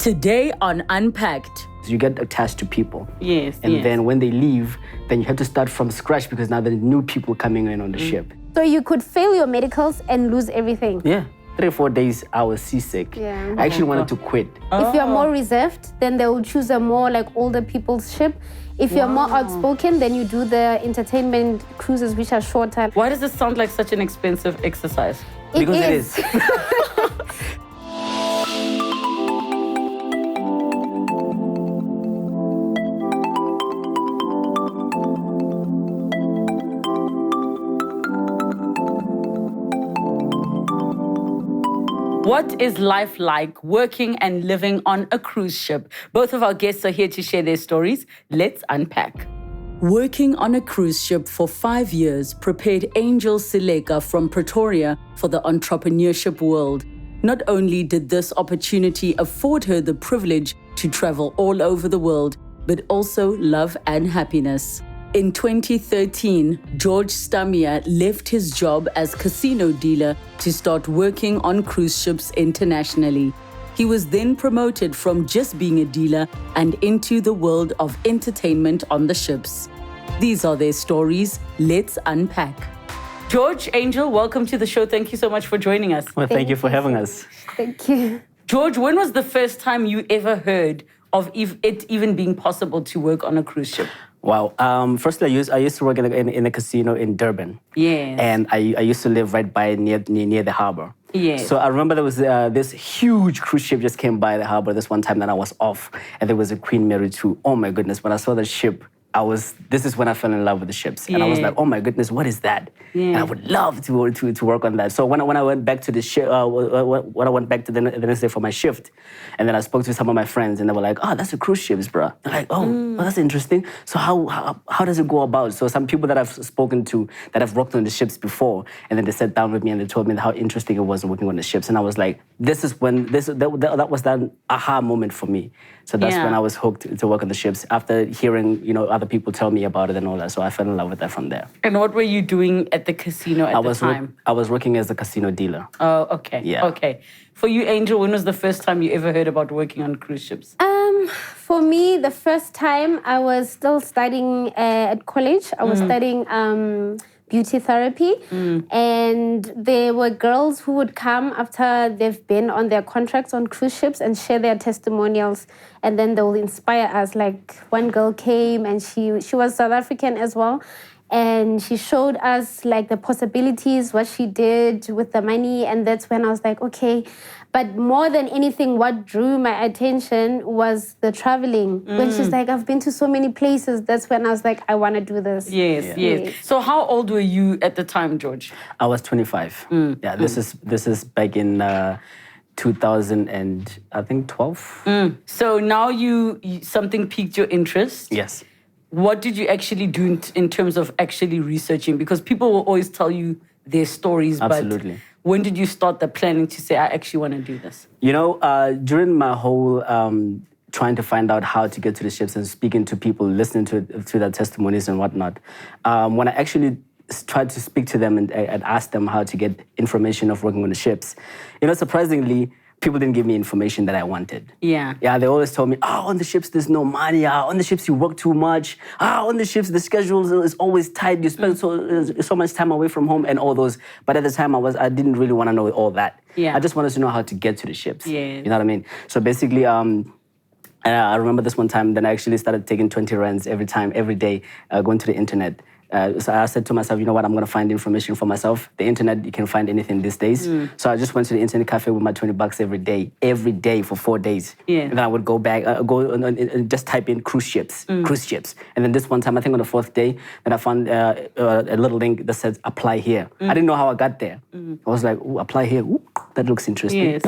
Today on Unpacked. You get attached to people. Yes. And then when they leave, then you have to start from scratch because now there are new people coming in on the ship. So you could fail your medicals and lose everything. Yeah. 3 or 4 days, I was seasick. Yeah. I actually wanted to quit. If you're more reserved, then they will choose a more like older people's ship. If you're more outspoken, then you do the entertainment cruises, which are shorter. Why does this sound like such an expensive exercise? Because it is. What is life like working and living on a cruise ship? Both of our guests are here to share their stories. Let's unpack. Working on a cruise ship for 5 years prepared Angel Seleka from Pretoria for the entrepreneurship world. Not only did this opportunity afford her the privilege to travel all over the world, but also love and happiness. In 2013, George Stamier left his job as casino dealer to start working on cruise ships internationally. He was then promoted from just being a dealer and into the world of entertainment on the ships. These are their stories. Let's unpack. George, Angel, welcome to the show. Thank you so much for joining us. Well, thank you for having us. Thank you. George, when was the first time you ever heard of it even being possible to work on a cruise ship? Wow. Firstly, I used to work in a casino in Durban. Yes. And I used to live right by near the harbor. Yes. So I remember there was this huge cruise ship just came by the harbor this one time that I was off. And there was a Queen Mary 2. Oh my goodness, when I saw the ship, this is when I fell in love with the ships. And I was like, oh my goodness, what is that? Yeah. And I would love to work on that. So when I went back to the ship, when I went back to the next day for my shift, and then I spoke to some of my friends and they were like, oh, that's a cruise ship, bro. They're like, oh, that's interesting. So how does it go about? So some people that I've spoken to that have worked on the ships before, and then they sat down with me and they told me how interesting it was working on the ships. And I was like, that was that aha moment for me. So that's when I was hooked to work on the ships after hearing, other people tell me about it and all that. So I fell in love with that from there. And what were you doing at the casino at the time? I was working as a casino dealer. Oh, okay. Yeah. Okay. For you, Angel, when was the first time you ever heard about working on cruise ships? For me, the first time I was still studying at college. I was studying beauty therapy. And there were girls who would come after they've been on their contracts on cruise ships and share their testimonials. And then they will inspire us. Like one girl came and she was South African as well. And she showed us like the possibilities, what she did with the money. And that's when I was like, okay. But more than anything, what drew my attention was the traveling. When she's like, I've been to so many places, that's when I was like, I want to do this. Yes. So how old were you at the time, George? I was 25. Yeah, this is back in 2012. So now something piqued your interest. Yes. What did you actually do in terms of actually researching? Because people will always tell you their stories. Absolutely. But when did you start the planning to say, I actually want to do this? During my whole trying to find out how to get to the ships and speaking to people, listening to their testimonies and whatnot, when I actually tried to speak to them and ask them how to get information of working on the ships, surprisingly, people didn't give me information that I wanted. Yeah. Yeah, they always told me, on the ships, there's no money. On the ships, you work too much. On the ships, the schedule is always tight. You spend so much time away from home and all those. But at the time, I didn't really want to know all that. Yeah. I just wanted to know how to get to the ships. Yes. You know what I mean? So basically, I remember this one time, then I actually started taking 20 rands every day, going to the internet. So I said to myself, you know what, I'm going to find information for myself. The internet, you can find anything these days. So I just went to the internet cafe with my $20 every day for 4 days. Yeah. And then I would go back, and just type in cruise ships. And then this one time, I think on the 4th day, then I found a little link that says apply here. I didn't know how I got there. I was like, ooh, apply here. Ooh, that looks interesting. Yes.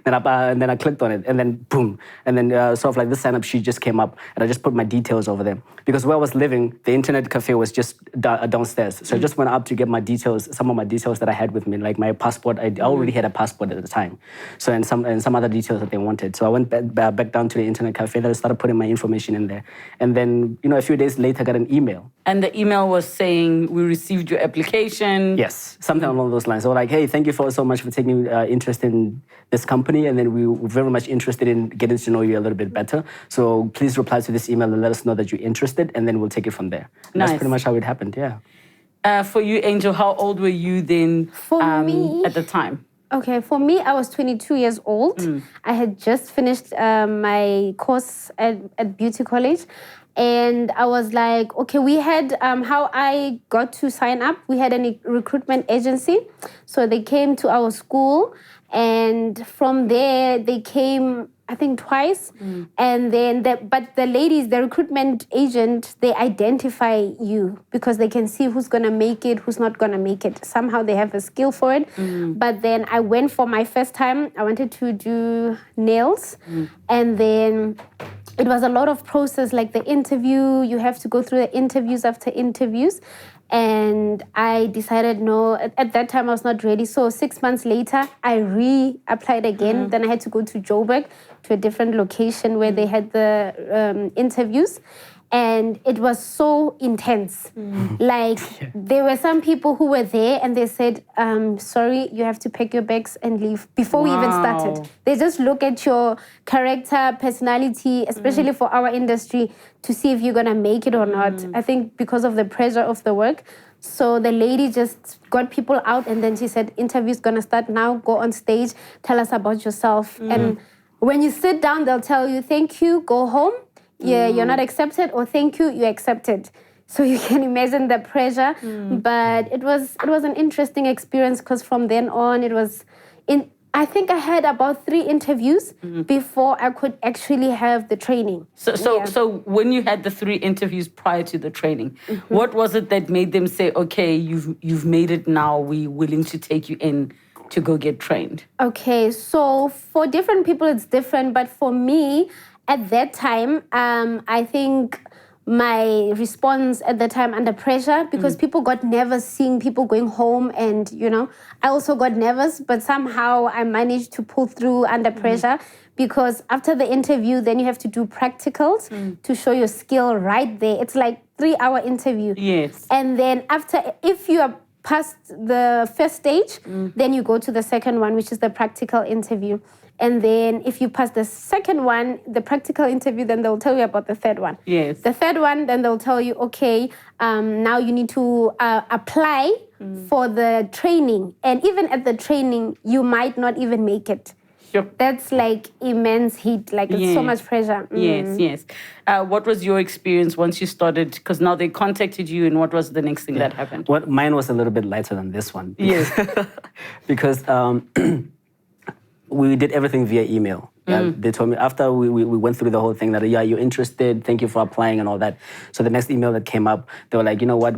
And then I clicked on it, and then boom. And then sort of like this sign-up sheet just came up, and I just put my details over there. Because where I was living, the internet cafe was just downstairs. So I just went up to get my details, some of my details that I had with me, like my passport. I already had a passport at the time. So and some other details that they wanted. So I went back down to the internet cafe. Then I started putting my information in there. And then, a few days later, I got an email. And the email was saying, we received your application. Yes, something along those lines. So like, hey, thank you so much for taking interest in this company. And then we were very much interested in getting to know you a little bit better. So please reply to this email and let us know that you're interested. And then we'll take it from there. Nice. That's pretty much how it happened, yeah. For you, Angel, how old were you then me, at the time? Okay, for me, I was 22 years old. I had just finished my course at Beauty College. And I was like, okay, we had, how I got to sign up, we had a recruitment agency. So they came to our school. And from there, they came, I think, twice. And then, but the ladies, the recruitment agent, they identify you because they can see who's going to make it, who's not going to make it. Somehow they have a skill for it. But then I went for my first time. I wanted to do nails. And then it was a lot of process, like the interview. You have to go through the interviews after interviews. And I decided, no, at that time I was not ready. So 6 months later, I re-applied again. Then I had to go to Joburg, to a different location where they had the interviews. And it was so intense. Like, there were some people who were there and they said, sorry, you have to pack your bags and leave before we even started. They just look at your character, personality, especially for our industry, to see if you're going to make it or not. I think because of the pressure of the work. So the lady just got people out and then she said, interview's going to start now. Go on stage, tell us about yourself. And when you sit down, they'll tell you, thank you, go home. Yeah, you're not accepted, or thank you, you're accepted. So you can imagine the pressure. But it was an interesting experience because from then on, it was I think I had about 3 interviews before I could actually have the training. So when you had the 3 interviews prior to the training, what was it that made them say, okay, you've made it now, we're willing to take you in to go get trained? Okay, so for different people, it's different. But for me, at that time, I think my response at the time under pressure, because people got nervous seeing people going home and, I also got nervous, but somehow I managed to pull through under pressure because after the interview, then you have to do practicals to show your skill right there. It's like 3-hour interview. Yes. And then after, if you are past the first stage, then you go to the second one, which is the practical interview. And then if you pass the second one, the practical interview, then they'll tell you about the third one. Yes. The third one, then they'll tell you, okay, now you need to apply for the training. And even at the training, you might not even make it. Sure. That's like immense heat, like it's so much pressure. Yes. What was your experience once you started? Because now they contacted you, and what was the next thing that happened? Mine was a little bit lighter than this one. Yes. Because we did everything via email. They told me after we went through the whole thing that, you're interested, thank you for applying and all that. So the next email that came up, they were like, you know what,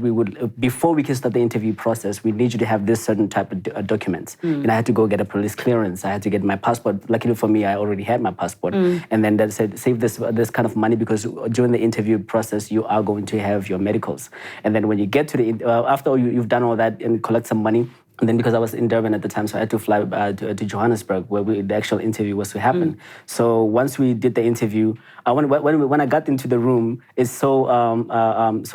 before we can start the interview process, we need you to have this certain type of documents. And I had to go get a police clearance. I had to get my passport. Luckily for me, I already had my passport. And then they said, save this kind of money because during the interview process, you are going to have your medicals. And then when you get to after you've done all that and collect some money, and then because I was in Durban at the time, so I had to fly to Johannesburg where the actual interview was to happen. So once we did the interview, when I got into the room, it's so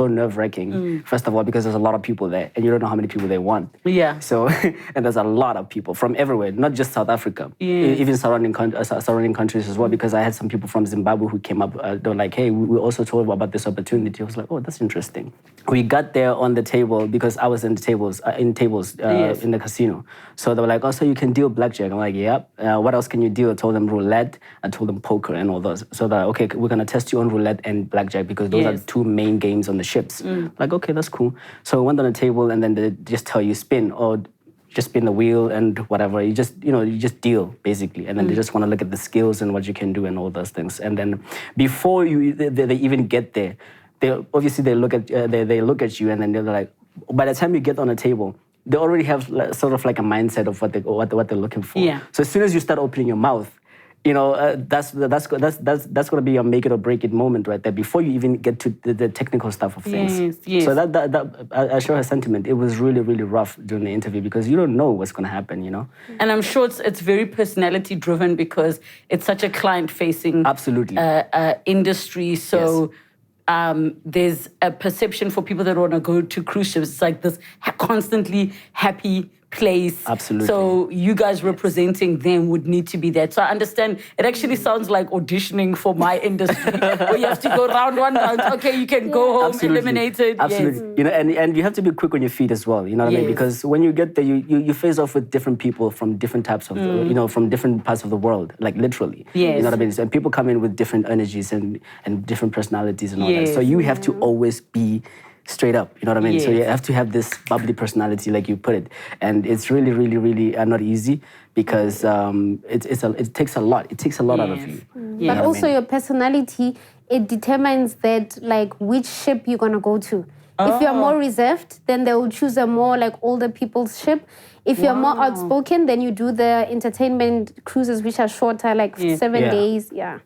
nerve-wracking. First of all, because there's a lot of people there, and you don't know how many people they want. Yeah. So and there's a lot of people from everywhere, not just South Africa, even surrounding countries as well. Because I had some people from Zimbabwe who came up. They were like, "Hey, we also told about this opportunity." I was like, "Oh, that's interesting." We got there on the table because I was in tables. In the casino. So they were like, oh, so you can deal blackjack? I'm like, yep. What else can you deal? I told them roulette. I told them poker and all those. So they're like, okay, we're going to test you on roulette and blackjack because those are the 2 main games on the ships. Like, okay, that's cool. So we went on the table and then they just tell you spin or just spin the wheel and whatever. You just deal basically. And then they just want to look at the skills and what you can do and all those things. And then before they even get there, they look at you and then they're like, by the time you get on the table, they already have sort of like a mindset of what they're looking for. Yeah. So as soon as you start opening your mouth, that's going to be your make it or break it moment right there before you even get to the technical stuff of things. Yes. So that I share her sentiment. It was really, really rough during the interview because you don't know what's going to happen, And I'm sure it's very personality driven because it's such a client facing Absolutely. Industry. So there's a perception for people that want to go to cruise ships. It's like this constantly happy place. Absolutely. So you guys representing them would need to be there. So I understand it actually sounds like auditioning for my industry where you have to go round one round. Okay, you can go home, Absolutely. eliminated. Absolutely. Yes. And you have to be quick on your feet as well. You know what I mean? Yes. Because when you get there, you face off with different people from different types of, from different parts of the world, like literally. Yes. You know what I mean? And people come in with different energies and different personalities and all that. So you have to always be straight up, you know what I mean? Yes. So you have to have this bubbly personality, like you put it, and it's really, really, really not easy because it takes a lot. It takes a lot out of you. Yes. But also your personality, it determines that like which ship you're gonna go to. If you're more reserved, then they will choose a more like older people's ship. If you're more outspoken, then you do the entertainment cruises, which are shorter, like 7 days. Yeah.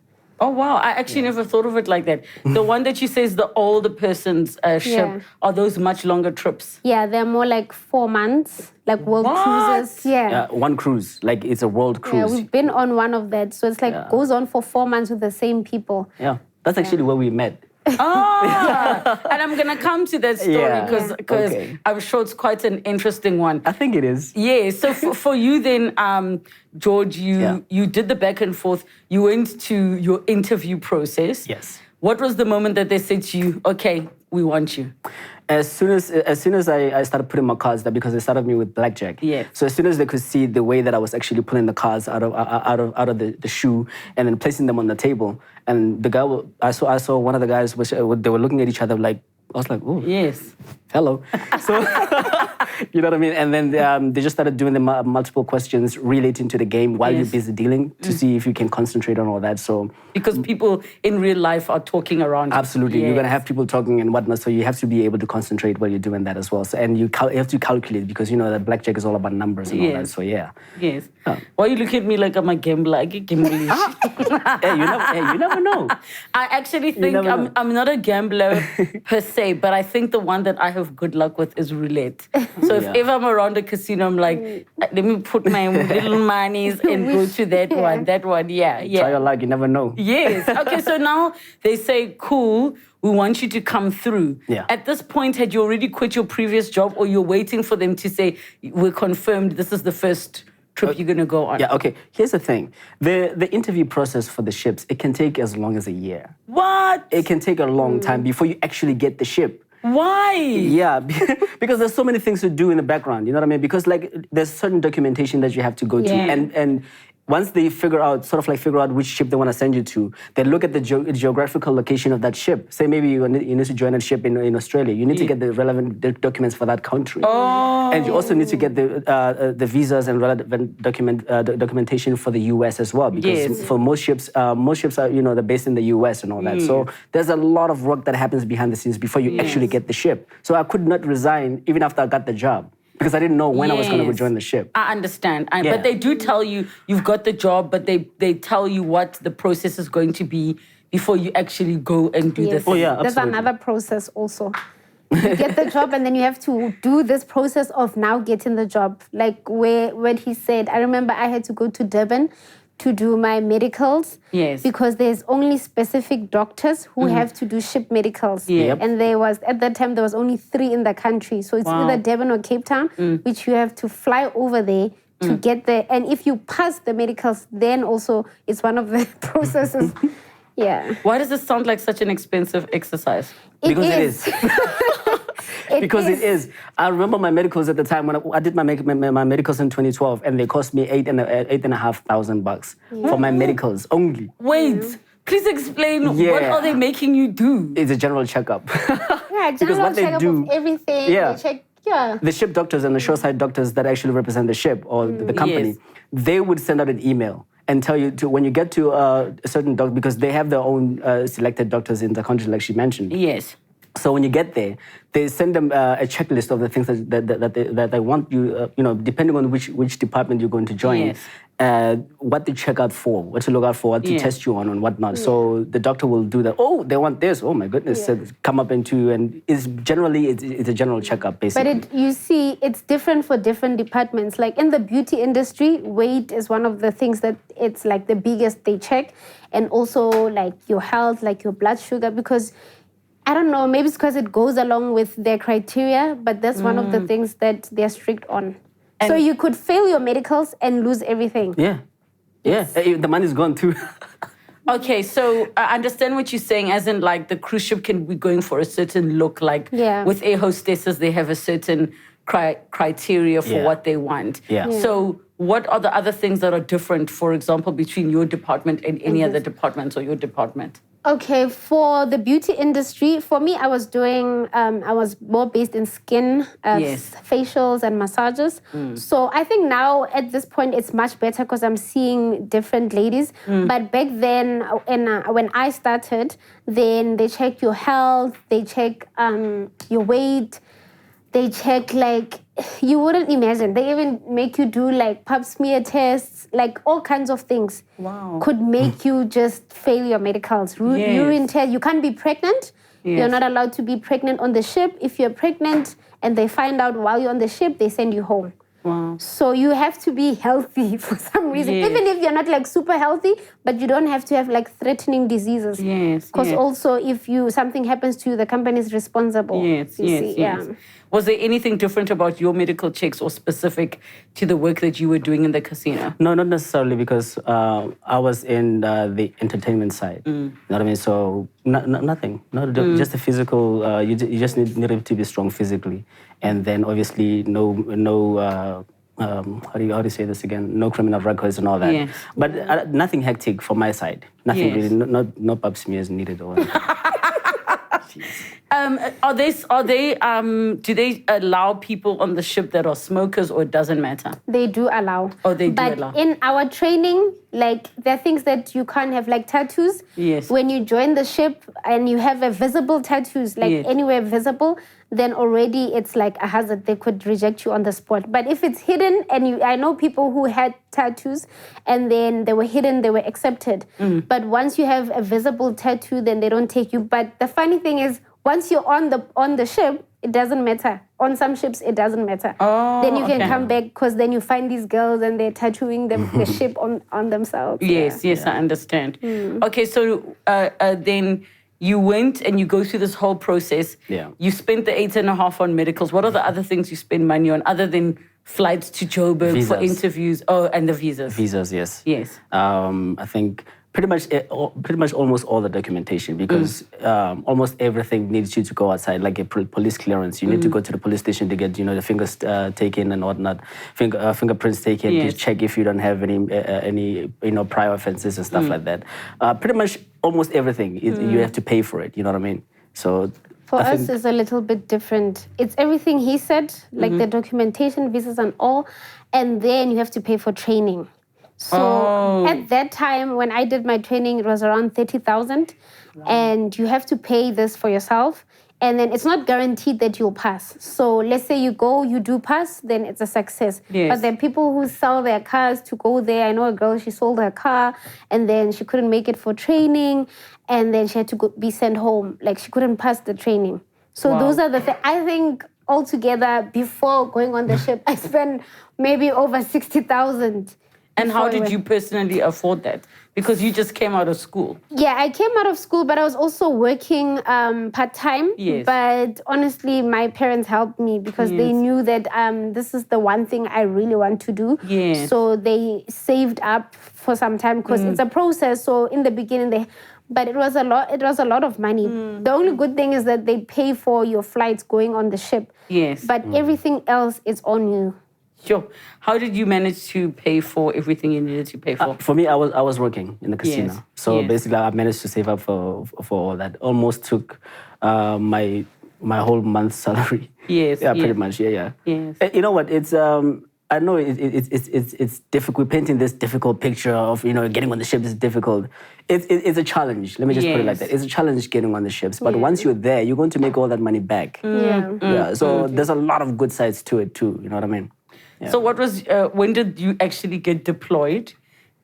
Oh, wow. I actually never thought of it like that. The one that you say is the older person's ship, are those much longer trips? Yeah, they're more like 4 months, like world cruises. Yeah. One cruise, like it's a world cruise. Yeah, we've been on one of that. So it's like goes on for 4 months with the same people. Yeah, that's actually where we met. And I'm going to come to that story because I'm sure it's quite an interesting one. I think it is. Yeah, so for you then, George, you did the back and forth. You went to your interview process. Yes. What was the moment that they said to you, okay, we want you? As soon as I started putting my cards there, because they started me with blackjack. Yeah. So as soon as they could see the way that I was actually pulling the cards out of the shoe and then placing them on the table, and the guy, I saw one of the guys, they were looking at each other like, I was like, oh. Yes. Hello. So, you know what I mean? And then they just started doing the multiple questions relating to the game while you're busy dealing to see if you can concentrate on all that. So because people in real life are talking around. Absolutely. You're going to have people talking and whatnot, so you have to be able to concentrate while you're doing that as well. So, and you have to calculate because, that blackjack is all about numbers and all that. So, yeah. Yes. Why you look at me like I'm a gambler? I get gambling. Hey, you never know. I actually think I'm not a gambler per se, but I think the one that I have good luck with is roulette. So if ever I'm around a casino, I'm like, let me put my little monies and go to that one. That one, yeah. Try your luck, you never know. Yes. Okay, so now they say, cool, we want you to come through. Yeah. At this point, had you already quit your previous job or you're waiting for them to say, we're confirmed this is the first trip you're going to go on? Yeah, okay. Here's the thing. The interview process for the ships, it can take as long as a year. What? It can take a long time before you actually get the ship. Why? Yeah, because there's so many things to do in the background, you know what I mean? Because like there's certain documentation that you have to go to, and once they figure out which ship they want to send you to, they look at the geographical location of that ship. Say maybe you need to join a ship in Australia. You need to get the relevant documents for that country. Oh. And you also need to get the visas and relevant documentation for the US as well. Because for most ships are, they're based in the US and all that. So there's a lot of work that happens behind the scenes before you actually get the ship. So I could not resign even after I got the job, because I didn't know when I was going to go join the ship. I understand. But they do tell you you've got the job, but they tell you what the process is going to be before you actually go and do the thing. Oh, yeah, There's another process also. You get the job and then you have to do this process of now getting the job. Like when he said, I remember I had to go to Durban to do my medicals. Yes. Because there's only specific doctors who have to do ship medicals. Yep. And at that time, there was only 3 in the country. So it's either Durban or Cape Town, which you have to fly over there to get there. And if you pass the medicals, then also it's one of the processes. Yeah. Why does this sound like such an expensive exercise? Because it is. It is. I remember my medicals at the time when I did my medicals in 2012, and they cost me $8,500 for my medicals only. Wait, please explain what are they making you do? It's a general checkup. Yeah, general checkup of everything. Yeah. They check, the ship doctors and the shoreside doctors that actually represent the ship or the company, they would send out an email and tell you when you get to a certain doctor, because they have their own selected doctors in the country, like she mentioned. Yes. So when you get there, they send them a checklist of the things that they want you, depending on which department you're going to join. Yes. what to check out for, what to look out for, what to test you on and whatnot. So the doctor will do that. Oh, they want this. Oh my goodness, so come up into, and it's a general checkup basically. But you see, it's different for different departments. Like in the beauty industry, weight is one of the things that it's like the biggest they check, and also like your health, like your blood sugar, because I don't know, maybe it's because it goes along with their criteria, but that's one of the things that they're strict on. So you could fail your medicals and lose everything. Yeah. The money's gone too. Okay, so I understand what you're saying, as in like the cruise ship can be going for a certain look, like with air hostesses, they have a certain criteria for what they want. So what are the other things that are different, for example, between your department and any other departments or your department? Okay, for the beauty industry, for me, I was more based in skin, facials and massages. So I think now at this point, it's much better because I'm seeing different ladies. But back then, when I started, then they check your health, they check your weight, they check like, you wouldn't imagine. They even make you do like pap smear tests, like all kinds of things. Wow. Could make you just fail your medicals. Urine test. You can't be pregnant. You're not allowed to be pregnant on the ship. If you're pregnant and they find out while you're on the ship, they send you home. Wow. So you have to be healthy for some reason. Even if you're not like super healthy, but you don't have to have like threatening diseases. Because also if something happens to you, the company is responsible. Yes. Was there anything different about your medical checks or specific to the work that you were doing in the casino? No, not necessarily, because I was in the entertainment side. You know what I mean? So nothing, just the physical. You just need to be strong physically, and then obviously no. How do you say this again? No criminal records and all that. But nothing hectic from my side. Nothing really. No pap smears needed or. Do they allow people on the ship that are smokers, or it doesn't matter? They do allow. Oh, they do allow. But in our training, like there are things that you can't have, like tattoos. When you join the ship and you have a visible tattoos, like anywhere visible, then already it's like a hazard. They could reject you on the spot. But if it's hidden, and I know people who had tattoos and then they were hidden, they were accepted. But once you have a visible tattoo, then they don't take you. But the funny thing is, once you're on the ship, it doesn't matter. On some ships, it doesn't matter. Then you can come back, because then you find these girls and they're tattooing the ship on themselves. Yes, I understand. Okay, so then you went and you go through this whole process. You spent the 8.5 on medicals. What are the other things you spend money on other than flights to Joburg for interviews? Oh, and the visas. Visas, yes. Yes. I think pretty much almost all the documentation, because almost everything needs you to go outside, like a police clearance. You need to go to the police station to get the fingers taken and whatnot, fingerprints taken to check if you don't have any prior offenses and stuff like that. Pretty much almost everything you have to pay for it. You know what I mean? So for us, it's a little bit different. It's everything he said, like the documentation, visas and all, and then you have to pay for training. So at that time, when I did my training, it was around 30,000, and you have to pay this for yourself. And then it's not guaranteed that you'll pass. So let's say you go, you do pass, then it's a success. But there are people who sell their cars to go there. I know a girl, she sold her car, and then she couldn't make it for training, and then she had to be sent home. Like, she couldn't pass the training. So those are the things. I think altogether, before going on the ship, I spent maybe over 60,000. And how did you personally afford that? Because you just came out of school. Yeah, I came out of school, but I was also working part-time. But honestly, my parents helped me because they knew that this is the one thing I really want to do. So they saved up for some time, because it's a process. So in the beginning, but it was a lot. It was a lot of money. The only good thing is that they pay for your flights going on the ship. But everything else is on you. Sure. How did you manage to pay for everything you needed to pay for? For me, I was working in the casino. So basically, I managed to save up for all that. Almost took my whole month's salary. Pretty much. Yes. You know what? It's I know it's difficult. Painting this difficult picture of getting on the ship is difficult. It's a challenge. Let me just put it like that. It's a challenge getting on the ships. But once you're there, you're going to make all that money back. So there's a lot of good sides to it too. You know what I mean? So what was, when did you actually get deployed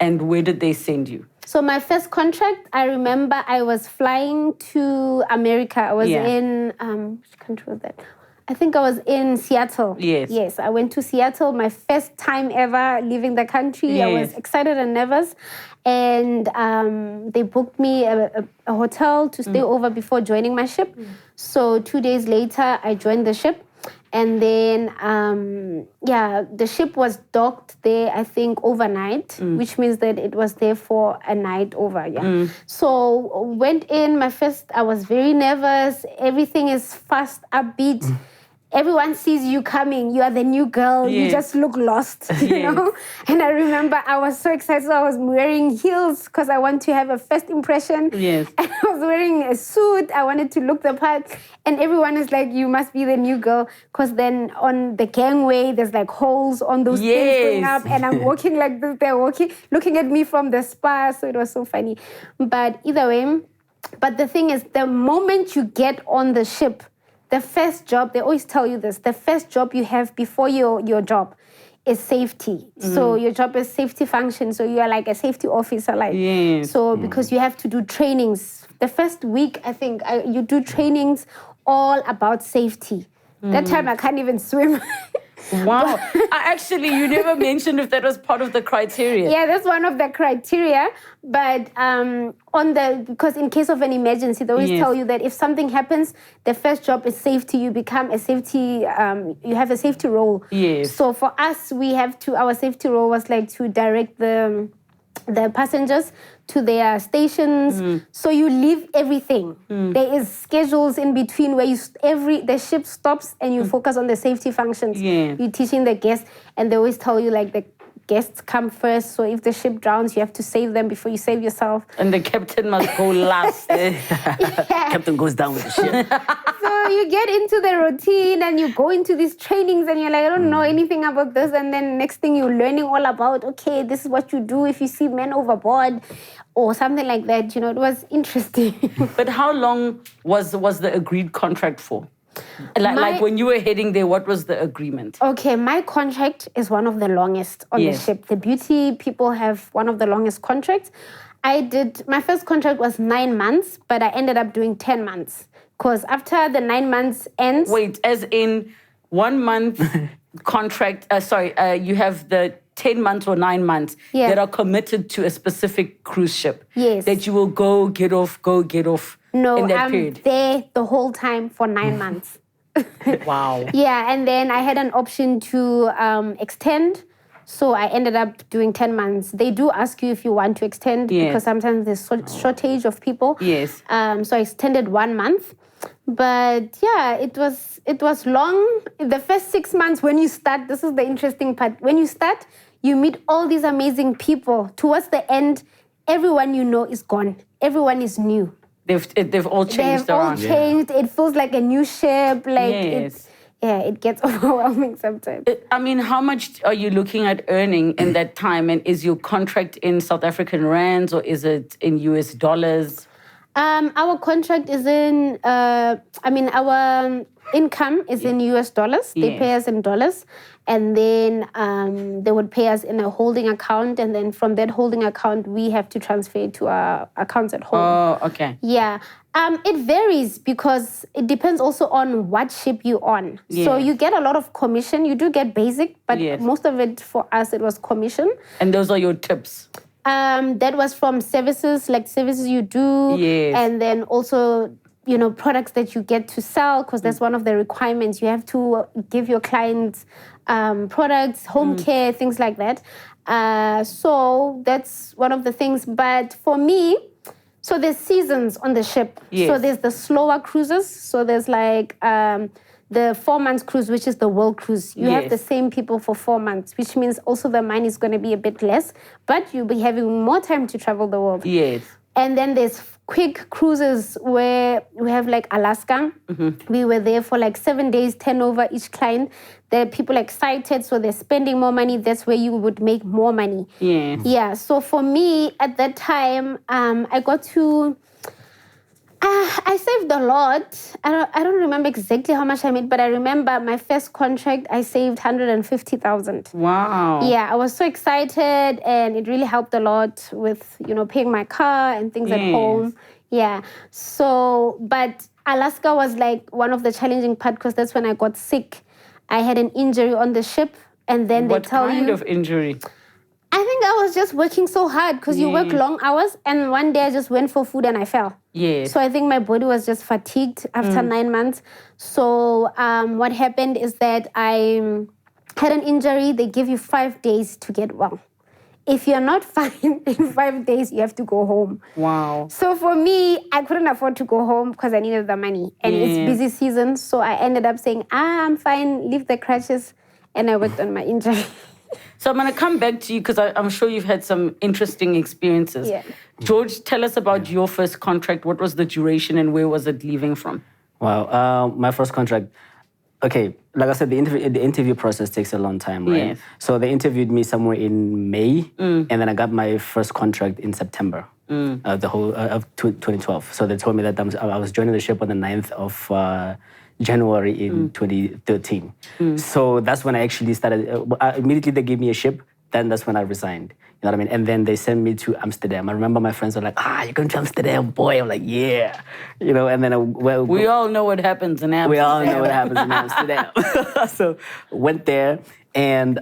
and where did they send you? So my first contract, I remember I was flying to America. I was in, which country was that? I think I was in Seattle. Yes. Yes, I went to Seattle, my first time ever leaving the country. Yes. I was excited and nervous. And they booked me a hotel to stay over before joining my ship. So 2 days later, I joined the ship. And then, the ship was docked there, I think, overnight, which means that it was there for a night over, So went in, I was very nervous. Everything is fast, upbeat. Everyone sees you coming. You are the new girl. You just look lost, you know? And I remember I was so excited. I was wearing heels because I want to have a first impression. Yes. And I was wearing a suit. I wanted to look the part. And everyone is like, you must be the new girl. Because then on the gangway, there's like holes on those things going up. And I'm walking like this. They're walking, looking at me from the spa. So it was so funny. But either way, but the thing is, the moment you get on the ship, the first job, they always tell you this, the first job you have before your job is safety. So your job is safety function. So you are like a safety officer. So because you have to do trainings. The first week, I think, you do trainings all about safety. That time I can't even swim. Wow. You never mentioned if that was part of the criteria. Yeah, that's one of the criteria. But because in case of an emergency, they always tell you that if something happens, the first job is safety. You become a safety, you have a safety role. Yes. So for us, our safety role was like to direct the passengers to their stations. So you leave everything. There is schedules in between where the ship stops and you focus on the safety functions. You're teaching the guests, and they always tell you like the guests come first. So if the ship drowns, you have to save them before you save yourself. And the captain must go last. Captain goes down with the ship. So you get into the routine and you go into these trainings and you're like, I don't know anything about this. And then next thing you're learning all about, okay, this is what you do if you see men overboard or something like that. You know, it was interesting. But how long was the agreed contract for? Like when you were heading there, what was the agreement? Okay, my contract is one of the longest on the ship. The beauty people have one of the longest contracts. My first contract was 9 months, but I ended up doing 10 months. Because after the 9 months ends... Wait, as in 1 month contract, you have the 10 months or 9 months that are committed to a specific cruise ship. Yes. That you will go get off No, in that I'm period. there the whole time for 9 months. Wow. Yeah, and then I had an option to extend. So I ended up doing 10 months. They do ask you if you want to extend because sometimes there's shortage of people. Yes. So I extended 1 month. But yeah, it was long. The first 6 months when you start, this is the interesting part. When you start, you meet all these amazing people. Towards the end, everyone you know is gone. Everyone is new. They've all changed around. They've all changed. It feels like a new ship. It gets overwhelming sometimes. I mean, how much are you looking at earning in that time? And is your contract in South African rands or is it in US dollars? Our contract is our income is in US dollars. They pay us in dollars. And then they would pay us in a holding account. And then from that holding account, we have to transfer it to our accounts at home. Oh, okay. Yeah. It varies because it depends also on what ship you're on. Yes. So you get a lot of commission. You do get basic, but most of it for us, it was commission. And those are your tips? That was from services, like services you do. Yes. And then also, products that you get to sell, because that's one of the requirements. You have to give your clients products, home care, things like that. So that's one of the things. But for me, so there's seasons on the ship. Yes. So there's the slower cruises. So there's like the 4 months cruise, which is the world cruise. You have the same people for 4 months, which means also the money is going to be a bit less, but you'll be having more time to travel the world. Yes. And then there's quick cruises where we have like Alaska. We were there for like 7 days, 10 over each client. The people are excited, so they're spending more money. That's where you would make more money. Yes. Yeah, so for me, at that time, I got to... I saved a lot. I don't remember exactly how much I made, but I remember my first contract, I saved 150,000. Wow. Yeah, I was so excited, and it really helped a lot with, paying my car and things at home. Yeah. So, but Alaska was like one of the challenging parts because that's when I got sick. I had an injury on the ship, and then they tell you... What kind of injury? I think I was just working so hard because you work long hours, and one day I just went for food and I fell. Yeah. So I think my body was just fatigued after 9 months. So what happened is that I had an injury. They give you 5 days to get well. If you're not fine in 5 days, you have to go home. Wow. So for me, I couldn't afford to go home because I needed the money. And it's busy season. So I ended up saying, I'm fine, leave the crutches. And I worked on my injury. So I'm going to come back to you because I'm sure you've had some interesting experiences. Yeah. George, tell us about your first contract. What was the duration and where was it leaving from? Wow. My first contract. Okay, like I said, the interview process takes a long time, right? Yes. So they interviewed me somewhere in May, and then I got my first contract in September of 2012. So they told me that I was joining the ship on the 9th of January in 2013. So that's when I actually started. Immediately they gave me a ship. Then that's when I resigned. You know what I mean? And then they sent me to Amsterdam. I remember my friends were like, you're going to Amsterdam, boy. I'm like, yeah. And then we all know what happens in Amsterdam. We all know what happens in Amsterdam. So went there, and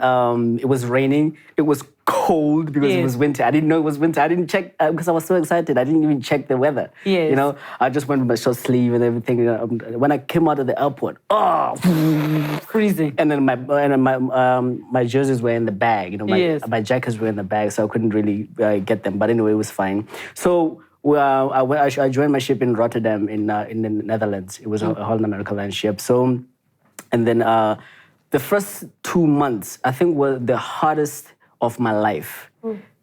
it was raining. It was cold because it was winter. I didn't know it was winter. I didn't check because I was so excited. I didn't even check the weather. Yes. I just went with my short sleeve and everything. When I came out of the airport, freezing. And then my jerseys were in the bag. My jackets were in the bag, so I couldn't really get them. But anyway, it was fine. So I joined my ship in Rotterdam in the Netherlands. It was a Holland America Line ship. So, and then the first 2 months I think were the hardest of my life.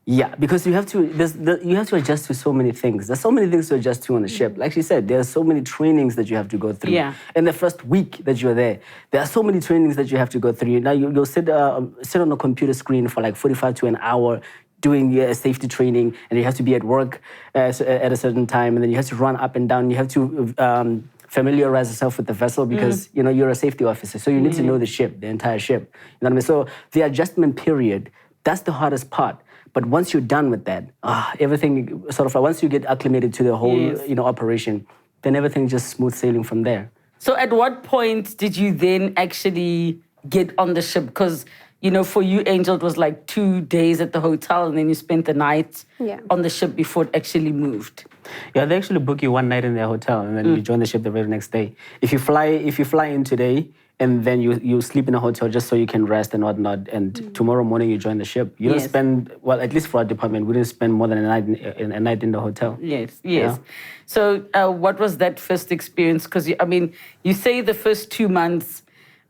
Yeah, because you have to adjust to so many things. There's so many things to adjust to on the ship. Like she said, there's so many trainings that you have to go through. Yeah. In the first week that you're there are so many trainings that you have to go through. Now you'll sit on a computer screen for like 45 to an hour doing safety training, and you have to be at work at a certain time, and then you have to run up and down. You have to familiarize yourself with the vessel because you're a safety officer, so you need to know the ship, the entire ship. You know what I mean? So the adjustment period, that's the hardest part. But once you're done with that, everything sort of once you get acclimated to the whole operation, then everything just smooth sailing from there. So at what point did you then actually get on the ship? Because for you, Angel, it was like 2 days at the hotel, and then you spent the night on the ship before it actually moved. Yeah, they actually book you one night in their hotel, and then you join the ship the very next day. If you fly in today, and then you sleep in a hotel just so you can rest and whatnot, and tomorrow morning you join the ship. You don't spend, well, at least for our department, we didn't spend more than a night in the hotel. Yes. Yeah. So what was that first experience? Because, you say the first 2 months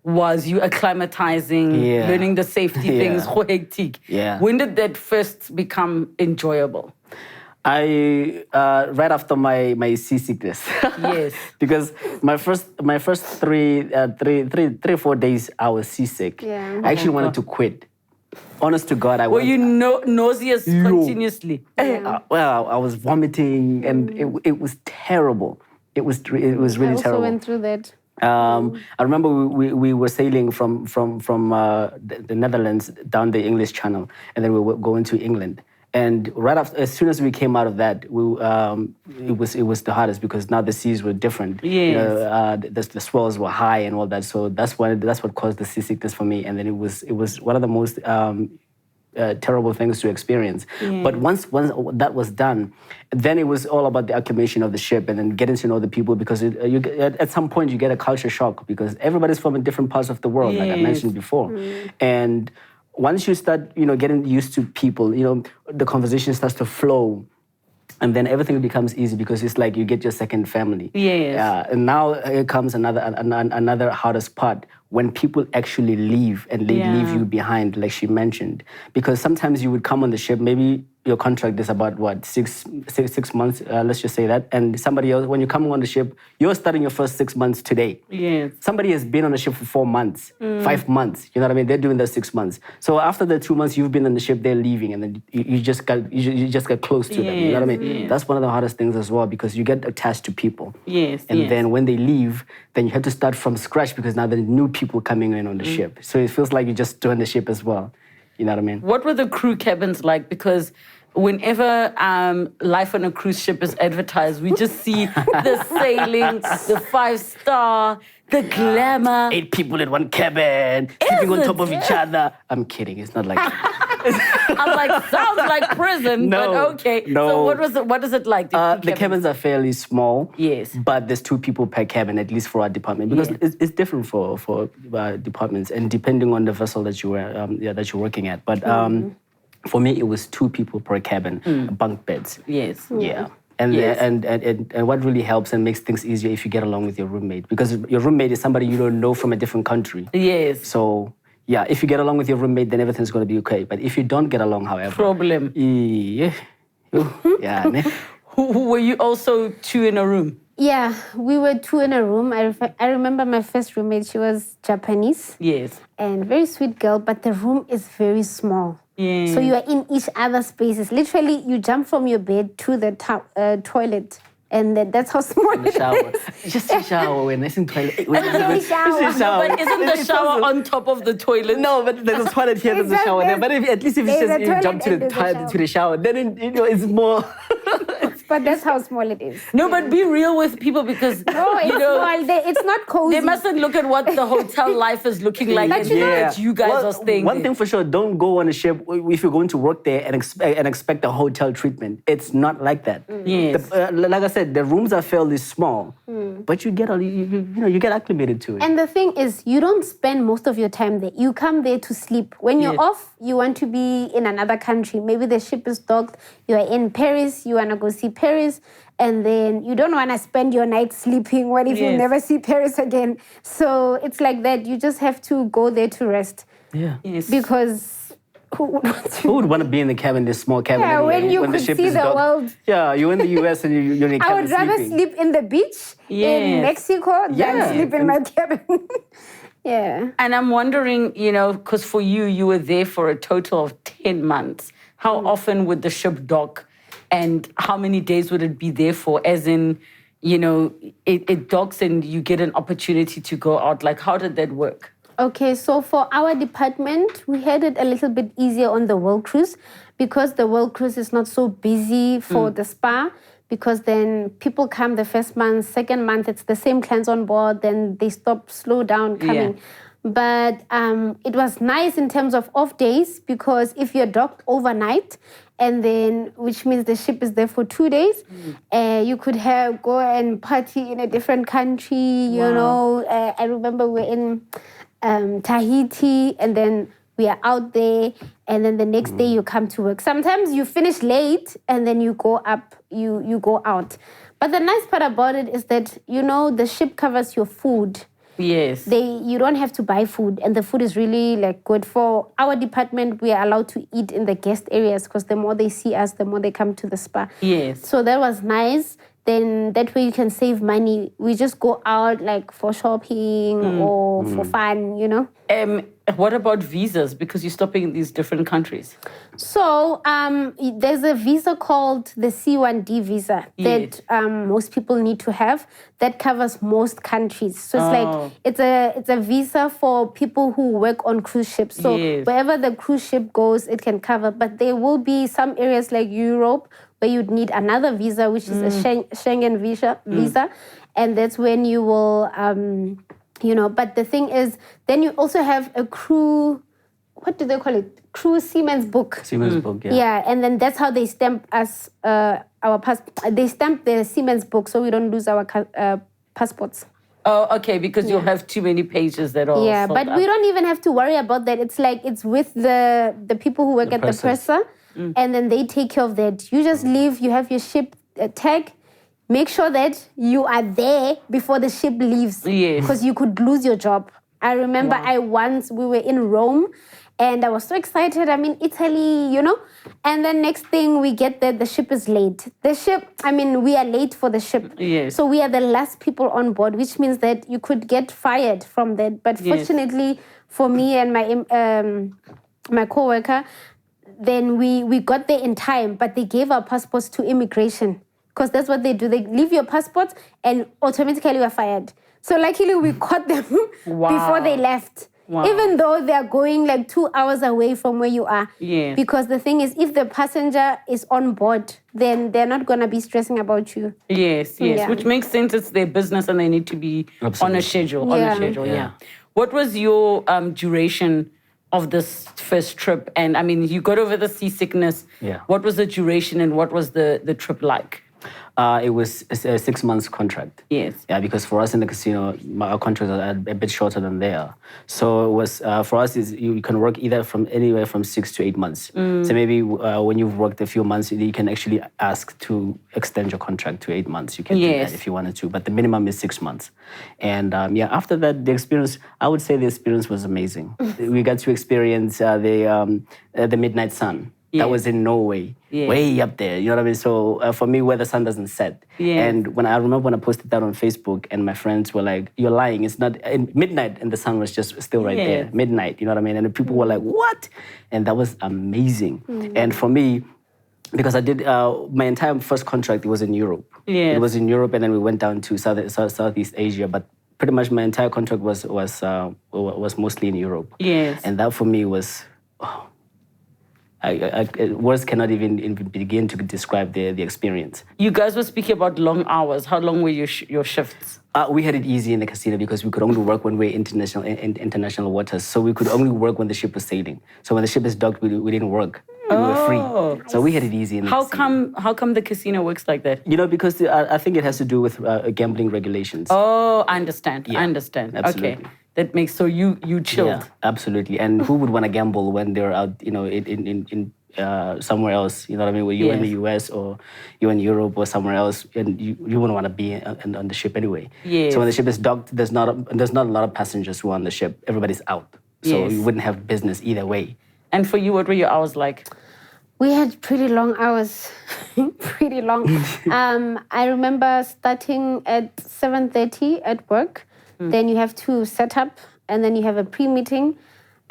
was you acclimatizing, learning the safety things, hectic. Yeah. When did that first become enjoyable? I right after my seasickness. Yes. Because my first 3 or 4 days I was seasick. Yeah. I actually wanted to quit. Honest to God, I was. Were you nauseous continuously? Well, I was vomiting, and it was terrible. It was really I also terrible. went through that. I remember we were sailing from the Netherlands down the English Channel, and then we were going to England. And right after, as soon as we came out of that, it was the hardest because now the seas were different. Yes. The swells were high and all that. So that's what caused the seasickness for me. And then it was one of the most terrible things to experience. Yeah. But once that was done, then it was all about the acclimation of the ship and then getting to know the people, because at some point you get a culture shock because everybody's from different parts of the world, like I mentioned before. And once you start, getting used to people, the conversation starts to flow. And then everything becomes easy because it's like you get your second family. Yes. And now here comes another hardest part, when people actually leave and they leave you behind, like she mentioned. Because sometimes you would come on the ship, maybe your contract is about what, six months, let's just say that. And somebody else, when you're coming on the ship, you're starting your first 6 months today. Yes. Somebody has been on the ship for 4 months, 5 months. You know what I mean? They're doing the 6 months. So after the 2 months you've been on the ship, they're leaving, and then you just get close to them. You know what I mean? Yes. That's one of the hardest things as well, because you get attached to people. Yes. And then when they leave, then you have to start from scratch, because now there are new people coming in on the ship. So it feels like you just joined the ship as well. You know what I mean? What were the crew cabins like? Because whenever life on a cruise ship is advertised, we just see the sailing, the 5-star, the glamour. 8 people in one cabin, sleeping on top of each other. I'm kidding. It's not like that. I'm like, sounds like prison, but okay. No. So what is it like? The cabins are fairly small. Yes. But there's 2 people per cabin, at least for our department, because it's different for departments, and depending on the vessel that you're working at. But for me, it was 2 people per cabin, bunk beds. Yes. Yeah. And what really helps and makes things easier if you get along with your roommate, because your roommate is somebody you don't know from a different country. Yes. So, yeah, if you get along with your roommate, then everything's going to be okay. But if you don't get along, however... Problem. Yeah. Were you also 2 in a room? Yeah, we were 2 in a room. I remember my first roommate, she was Japanese. Yes. And very sweet girl, but the room is very small. Yeah. So you are in each other's spaces. Literally, you jump from your bed to the toilet. And that's how small it is. Just a shower when it's in toilet. Shower. But isn't the shower on top of the toilet? No, but there's a toilet here, there's a shower there. But at least if you jump to the shower, then it's more... But that's how small it is. No, but be real with people, because no, it's small. It's not cozy. They mustn't look at what the hotel life is looking like and that you guys are staying One there. thing for sure, don't go on a ship if you're going to work there and expect a hotel treatment. It's not like that. Yes. Like I said, the rooms are fairly small, but you get acclimated to it. And the thing is, you don't spend most of your time there. You come there to sleep. When you're off, you want to be in another country. Maybe the ship is docked. You are in Paris. You want to go see Paris. And then you don't want to spend your night sleeping. What if you never see Paris again? So it's like that. You just have to go there to rest. Yeah. Yes. Because who would want to be in the cabin, this small cabin? Yeah, when you the could ship see is the docked? world. Yeah, you're in the US and you're in a cabin I would rather sleeping. sleep in the beach in Mexico than sleep in my cabin. Yeah. And I'm wondering, because for you were there for a total of 10 months. How often would the ship dock? And how many days would it be there for? As in, it docks and you get an opportunity to go out. Like, how did that work? Okay, so for our department, we had it a little bit easier on the world cruise, because the world cruise is not so busy for the spa, because then people come the first month, second month, it's the same clients on board, then they slow down coming. Yeah. But it was nice in terms of off days, because if you're docked overnight, and then, which means the ship is there for 2 days, you could go and party in a different country, you know. I remember we were in Tahiti, and then we are out there, and then the next day you come to work. Sometimes you finish late, and then you go up, you go out. But the nice part about it is that, the ship covers your food. Yes. You don't have to buy food, and the food is really good. For our department, we are allowed to eat in the guest areas, because the more they see us, the more they come to the spa. Yes. So that was nice. Then that way you can save money. We just go out for shopping or for fun, What about visas? Because you're stopping in these different countries. So there's a visa called the C1D visa that most people need to have. That covers most countries. So it's it's a visa for people who work on cruise ships. So wherever the cruise ship goes, it can cover. But there will be some areas like Europe where you'd need another visa, which is a Schengen visa. And that's when you will... but the thing is, then you also have a crew, what do they call it? Crew Seaman's book. Seaman's book, yeah. Yeah, and then that's how they stamp us, they stamp the Seaman's book, so we don't lose our passports. Oh, okay, because you'll have too many pages that are Yeah, but we don't even have to worry about that. It's with the people who work at the purser, and then they take care of that. You just leave, you have your ship tag. Make sure that you are there before the ship leaves. Yes. Because you could lose your job. I remember we were in Rome, And I was so excited. I'm in Italy, you know. And then next thing we get there, the ship is late. We are late for the ship. Yes. So we are the last people on board, which means that you could get fired from that. But fortunately for me and my co-worker, then we got there in time, but they gave our passports to immigration because that's what they do. They leave your passports and automatically we're fired. So luckily we caught them before they left. Wow. Even though they are going like 2 hours away from where you are. Yeah. Because the thing is, if the passenger is on board, then they're not going to be stressing about you. Yes. Yeah. Which makes sense. It's their business and they need to be on a schedule. Yeah. What was your duration of this first trip? And I mean, you got over the seasickness. Yeah. What was the duration and what was the trip like? It was a 6 months contract. Yes. Yeah, because for us in the casino, our contracts are a bit shorter than they are. So it was for us is you can work either from anywhere from 6 to 8 months. So maybe when you've worked a few months, you can actually ask to extend your contract to 8 months. You can do that if you wanted to, but the minimum is 6 months. And after that, the experience, I would say the experience was amazing. We got to experience the midnight sun. That was in Norway, way up there. You know what I mean? So for me, where the sun doesn't set. And I remember when I posted that on Facebook, and my friends were like, "You're lying. It's not midnight, and the sun was just still right there, midnight." You know what I mean? And the people were like, "What?" And that was amazing. And for me, because I did my entire first contract, it was in Europe. It was in Europe, and then we went down to Southeast Asia, but. Pretty much my entire contract was mostly in Europe. Yes. And that for me was. Words cannot even begin to describe the experience. You guys were speaking about long hours. How long were your shifts? We had it easy in the casino because we could only work when we're in international waters. So we could only work when the ship was sailing. So when the ship is docked, we didn't work. We were free. So we had it easy in the casino. How come the casino works like that? You know, because I think it has to do with gambling regulations. Oh, I understand. Yeah, I understand. absolutely. Okay. That makes so you chilled. Yeah, absolutely. And who would want to gamble when they're out, you know, in somewhere else? You know what I mean? Where you're in the US or you're in Europe or somewhere else, and you wouldn't want to be on the ship anyway. Yes. So when the ship is docked, there's not a lot of passengers who are on the ship. Everybody's out, so you wouldn't have business either way. And for you, what were your hours like? We had pretty long hours, pretty long. I remember starting at 7:30 at work. Then you have to set up, and then you have a pre-meeting,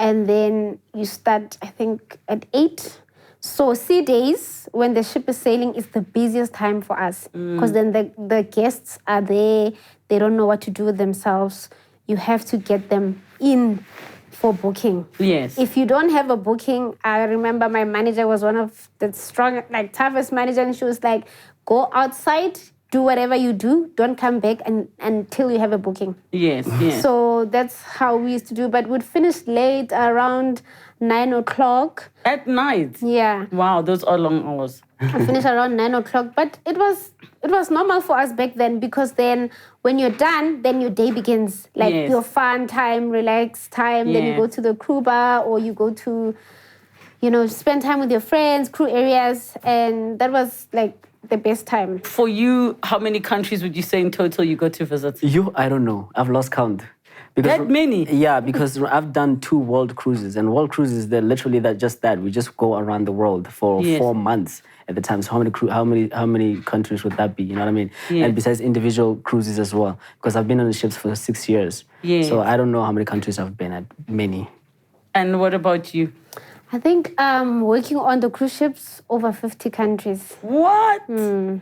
and then you start, I think, at 8. So sea days, when the ship is sailing, is the busiest time for us. Because then the guests are there. They don't know what to do with themselves. You have to get them in for booking. Yes. If you don't have a booking, I remember my manager was one of the toughest manager, and she was like, go outside, do whatever you do, don't come back until you have a booking. Yes. So that's how we used to do. But we'd finish late, around 9 o'clock. At night? Yeah. Wow, those are long hours. I finished around 9 o'clock. But it was normal for us back then, because then when you're done, then your day begins. Like your fun time, relax time. Then you go to the crew bar, or you go to, spend time with your friends, crew areas. And that was like the best time. For you, how many countries would you say in total you go to visit? I don't know. I've lost count. Because, that many? Yeah, because I've done 2 world cruises, and world cruises, they're literally just that. We just go around the world for 4 months at the time. So how many countries would that be? You know what I mean? Yes. And besides individual cruises as well, because I've been on the ships for 6 years. Yes. So I don't know how many countries I've been at. Many. And what about you? I think working on the cruise ships, over 50 countries. What? Wow.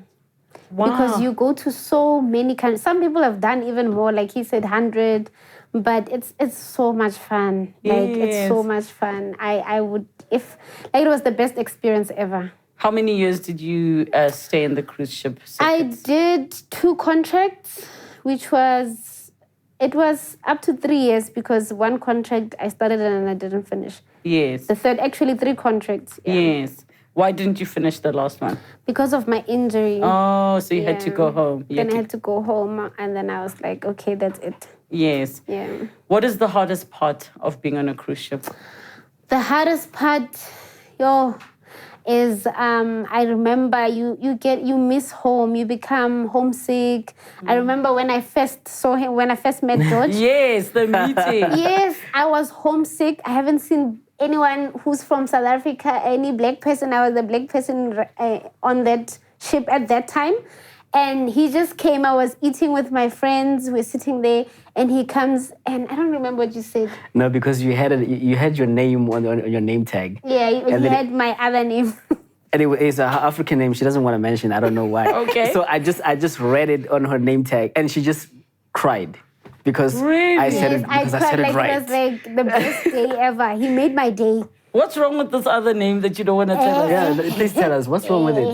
Because you go to so many countries. Some people have done even more, like he said, 100. But it's so much fun. Like, it's so much fun. I would, it was the best experience ever. How many years did you stay in the cruise ship? I did 2 contracts, it was up to 3 years, because 1 contract I started and I didn't finish. Yes. The third, actually 3 contracts. Yeah. Yes. Why didn't you finish the last one? Because of my injury. Oh, so you had to go home. Then I had to go home, and then I was like, okay, that's it. Yes. Yeah. What is the hardest part of being on a cruise ship? The hardest part, is I remember you miss home, you become homesick. I remember when I first saw him, when I first met George. Yes, the meeting. Yes, I was homesick. I haven't seen anyone who's from South Africa, any black person. I was the black person on that ship at that time. And he just came. I was eating with my friends. We're sitting there, and he comes, and I don't remember what you said. No, because you had your name on your name tag. Yeah, he had my other name. And it's an African name she doesn't want to mention. I don't know why. Okay. So I just read it on her name tag, and she just cried because I said it because I said it right. It was like the best day ever. He made my day. What's wrong with this other name that you don't want to tell us? Yeah, please tell us what's wrong with it.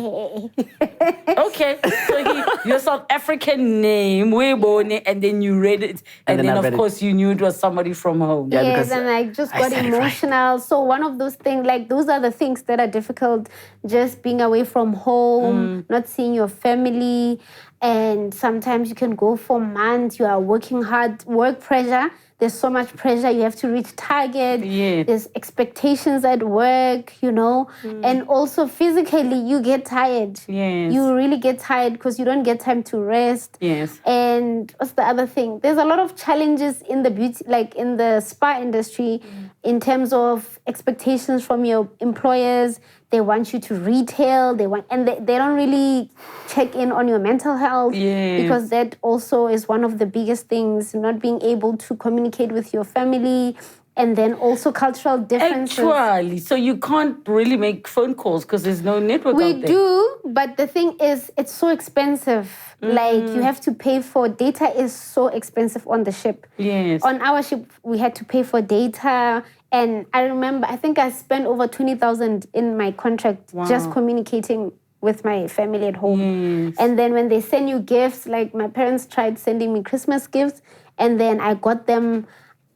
Okay, so your South African name, Webone, and then you read it, and then of course you knew it was somebody from home. Yeah, yes, and I just got emotional. Right. So one of those things, like those are the things that are difficult, just being away from home, not seeing your family, and sometimes you can go for months, you are working hard, work pressure. There's so much pressure. You have to reach target. Yeah. There's expectations at work, and also physically you get tired. Yes. You really get tired because you don't get time to rest. Yes. And what's the other thing? There's a lot of challenges in the beauty, like in the spa industry, in terms of expectations from your employers. They want you to retail. They don't really check in on your mental health because that also is one of the biggest things. Not being able to communicate with your family, and then also cultural differences. Actually, so you can't really make phone calls because there's no network out there. We do, but the thing is, it's so expensive. Like you have to pay for data. Is so expensive on the ship. Yes. On our ship, we had to pay for data. And I remember, I think I spent over 20,000 in my contract just communicating with my family at home. Yes. And then when they send you gifts, like my parents tried sending me Christmas gifts, and then I got them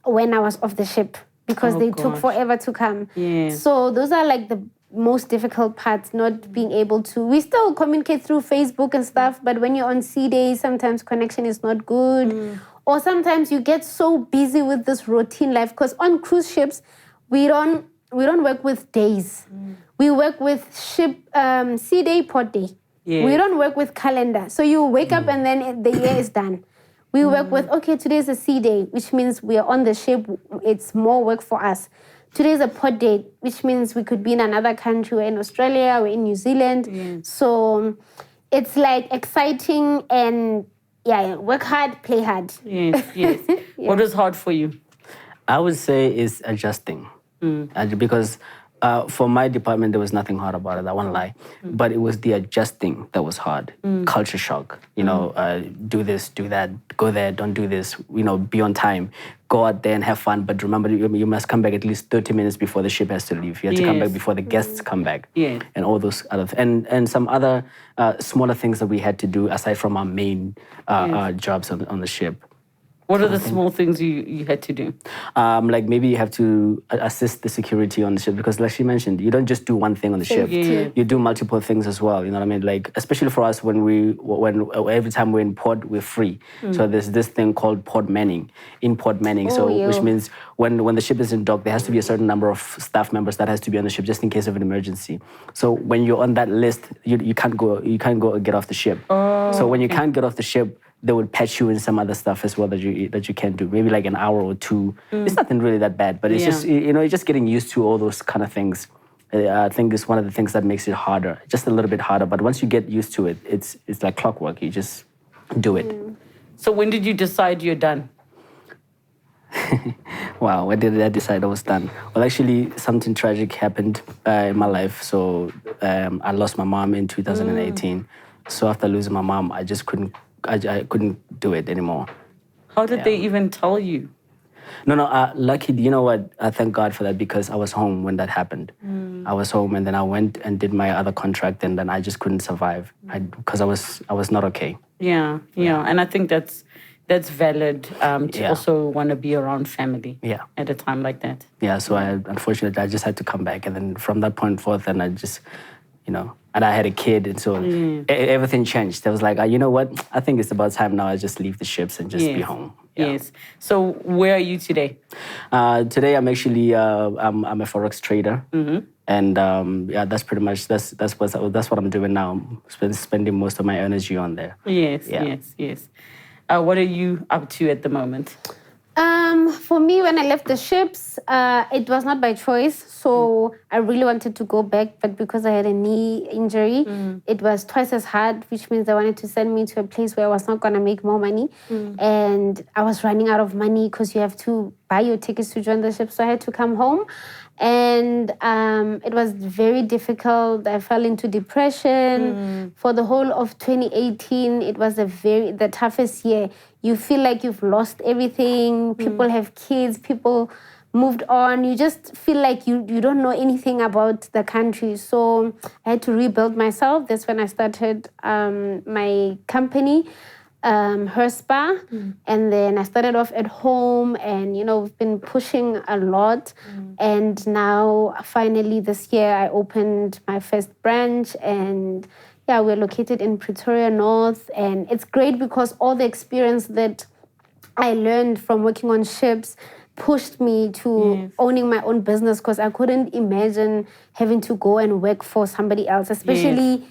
when I was off the ship because they took forever to come. Yes. So those are like the most difficult parts, not being able to. We still communicate through Facebook and stuff, but when you're on sea days, sometimes connection is not good. Or sometimes you get so busy with this routine life because on cruise ships, we don't work with days. We work with ship sea day, port day. Yeah. We don't work with calendar. So you wake up and then the year is done. We work with, okay, today's a sea day, which means we are on the ship. It's more work for us. Today's a port day, which means we could be in another country. We're in Australia, we're in New Zealand. Yes. So it's like exciting and work hard, play hard. Yes, yes. What was hard for you? I would say is adjusting. Because for my department, there was nothing hard about it, I won't lie. But it was the adjusting that was hard. Culture shock. Do this, do that, go there, don't do this, be on time. Go out there and have fun, but remember, you must come back at least 30 minutes before the ship has to leave. You have to come back before the guests come back. Yes. And all those other and some other smaller things that we had to do aside from our main jobs on the ship. What are the small things you had to do? Like maybe you have to assist the security on the ship because, like she mentioned, you don't just do one thing on the ship. Yeah. You do multiple things as well. You know what I mean? Like especially for us when every time we're in port, we're free. So there's this thing called port manning. Which means when the ship is in dock, there has to be a certain number of staff members that has to be on the ship just in case of an emergency. So when you're on that list, you can't go get off the ship. So when you can't get off the ship, they would patch you in some other stuff as well that you can do. Maybe like an hour or two. It's nothing really that bad, but it's just it's just getting used to all those kind of things. I think it's one of the things that makes it harder, just a little bit harder. But once you get used to it, it's like clockwork. You just do it. So when did you decide you're done? Wow, when did I decide I was done? Well, actually, something tragic happened in my life. So I lost my mom in 2018. So after losing my mom, I just couldn't do it anymore. How did they even tell you? No, lucky, you know what? I thank God for that because I was home when that happened. I was home and then I went and did my other contract and then I just couldn't survive because I was not okay. Yeah. And I think that's valid to also want to be around family at a time like that. Yeah, so unfortunately, I just had to come back. And then from that point forth, and I just, and I had a kid, and so everything changed. I was like, you know what? I think it's about time now I just leave the ships and just be home. Yeah. Yes. So where are you today? Today I'm actually I'm a forex trader, and that's pretty much that's what I'm doing now. Spending most of my energy on there. Yes. What are you up to at the moment? For me, when I left the ships, it was not by choice. So I really wanted to go back, but because I had a knee injury, it was twice as hard, which means they wanted to send me to a place where I was not going to make more money. And I was running out of money because you have to buy your tickets to join the ship. So I had to come home. And it was very difficult. I fell into depression. For the whole of 2018, it was the toughest year. You feel like you've lost everything. People have kids. People moved on. You just feel like you don't know anything about the country. So I had to rebuild myself. That's when I started my company, Her Spa. And then I started off at home, and we've been pushing a lot. And now finally this year I opened my first branch, and we're located in Pretoria North. And it's great because all the experience that I learned from working on ships pushed me to owning my own business, because I couldn't imagine having to go and work for somebody else, especially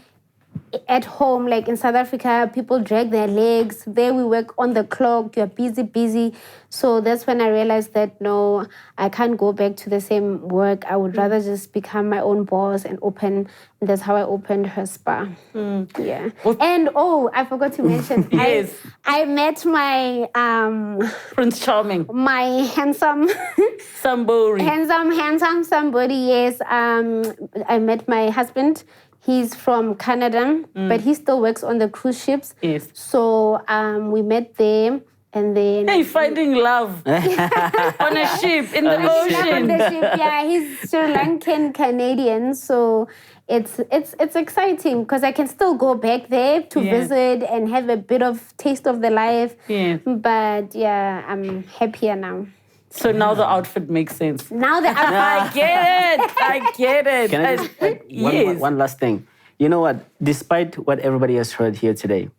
at home. Like in South Africa, people drag their legs. There we work on the clock. You're busy. So that's when I realized that, no, I can't go back to the same work. I would rather just become my own boss and open. And that's how I opened Her Spa. Yeah. And I forgot to mention, I met my Prince Charming, my handsome somebody. handsome somebody. Yes. I met my husband. He's from Canada, but he still works on the cruise ships. Yes. So we met there, and then... Hey, finding love on a ship in the ocean. On the ship, yeah. He's Sri Lankan Canadian, so it's exciting because I can still go back there to visit and have a bit of taste of the life. Yeah. But I'm happier now. So now the outfit makes sense. Now the outfit. I get it. Can I just add one last thing? You know what? Despite what everybody has heard here today,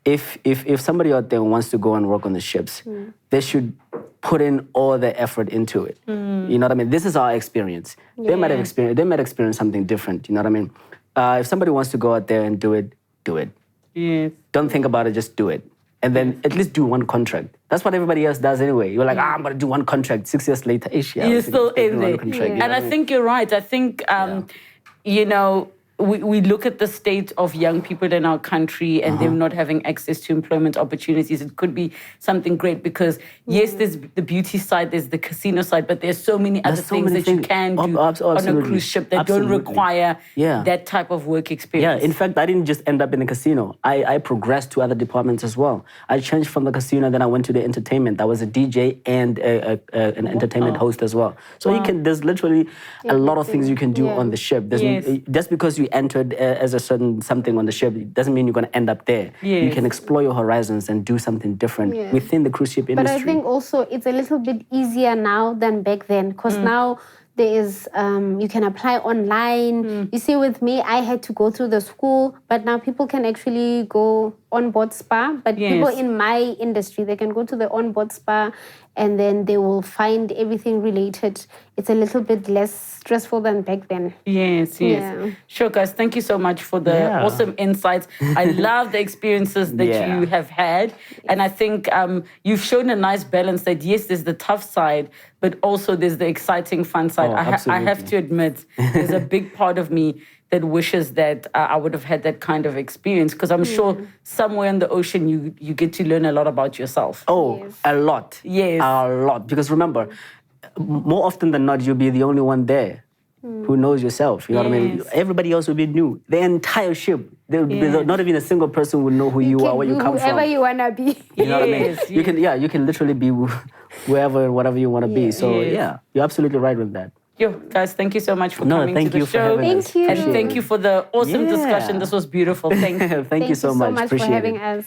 if somebody out there wants to go and work on the ships, they should put in all the effort into it. You know what I mean? This is our experience. They might experience something different. You know what I mean? If somebody wants to go out there and do it, do it. Yes. Don't think about it. Just do it. And then at least do one contract. That's what everybody else does anyway. You're like, I'm going to do one contract. 6 years later, you're still in there. And I think you're right. I think, we look at the state of young people in our country and them not having access to employment opportunities. It could be something great because, yes, there's the beauty side, there's the casino side, but there's so many other things that you can do on a cruise ship that don't require that type of work experience. Yeah, in fact, I didn't just end up in a casino. I progressed to other departments as well. I changed from the casino, then I went to the entertainment. I was a DJ and an entertainment host as well. So there's literally a lot of things you can do on the ship. Just because you entered as a certain something on the ship, it doesn't mean you're going to end up there. You can explore your horizons and do something different within the cruise ship industry. But I think also it's a little bit easier now than back then, because now there is, you can apply online. You see, with me, I had to go through the school, but now people can actually go on board spa. But people in my industry, they can go to the on board spa and then they will find everything related. It's a little bit less stressful than back then. Yes. Yeah. Sure, guys. Thank you so much for the awesome insights. I love the experiences that you have had. And I think you've shown a nice balance that, yes, there's the tough side, but also there's the exciting, fun side. I have to admit, there's a big part of me that wishes that I would have had that kind of experience, because I'm sure somewhere in the ocean you get to learn a lot about yourself. A lot. Yes. A lot. Because remember, more often than not, you'll be the only one there who knows yourself. You know what I mean? Everybody else will be new. The entire ship, not even a single person would know who you are, where you come from. Whoever you want to be. You know what I mean? You can literally be wherever and whatever you want to be. So you're absolutely right with that. Yo, guys, thank you so much for coming to the show. Thank you. And thank you for the awesome discussion. This was beautiful. Thank you. Thank you so much. Appreciate for having us.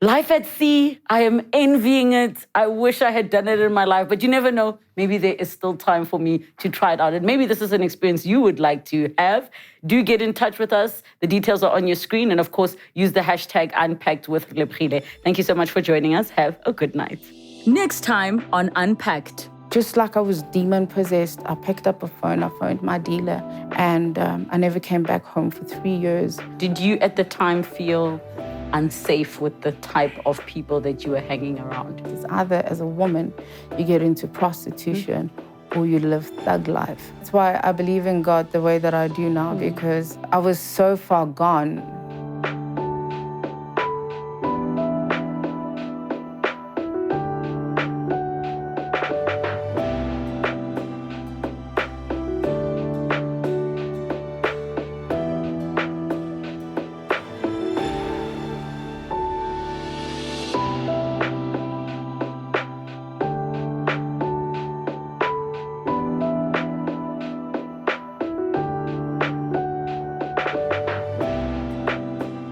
Life at sea, I am envying it. I wish I had done it in my life, but you never know. Maybe there is still time for me to try it out. And maybe this is an experience you would like to have. Do get in touch with us. The details are on your screen. And of course, use the hashtag Unpacked with Relebogile. Thank you so much for joining us. Have a good night. Next time on Unpacked. Just like I was demon-possessed, I picked up a phone, I phoned my dealer, and I never came back home for 3 years. Did you at the time feel unsafe with the type of people that you were hanging around? It's either as a woman, you get into prostitution or you live thug life. That's why I believe in God the way that I do now, because I was so far gone.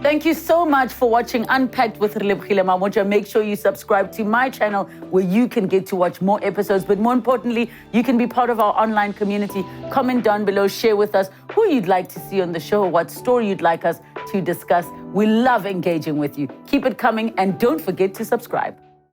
Thank you so much for watching Unpacked with Relebogile Mabotja. Make sure you subscribe to my channel where you can get to watch more episodes. But more importantly, you can be part of our online community. Comment down below, share with us who you'd like to see on the show, what story you'd like us to discuss. We love engaging with you. Keep it coming and don't forget to subscribe.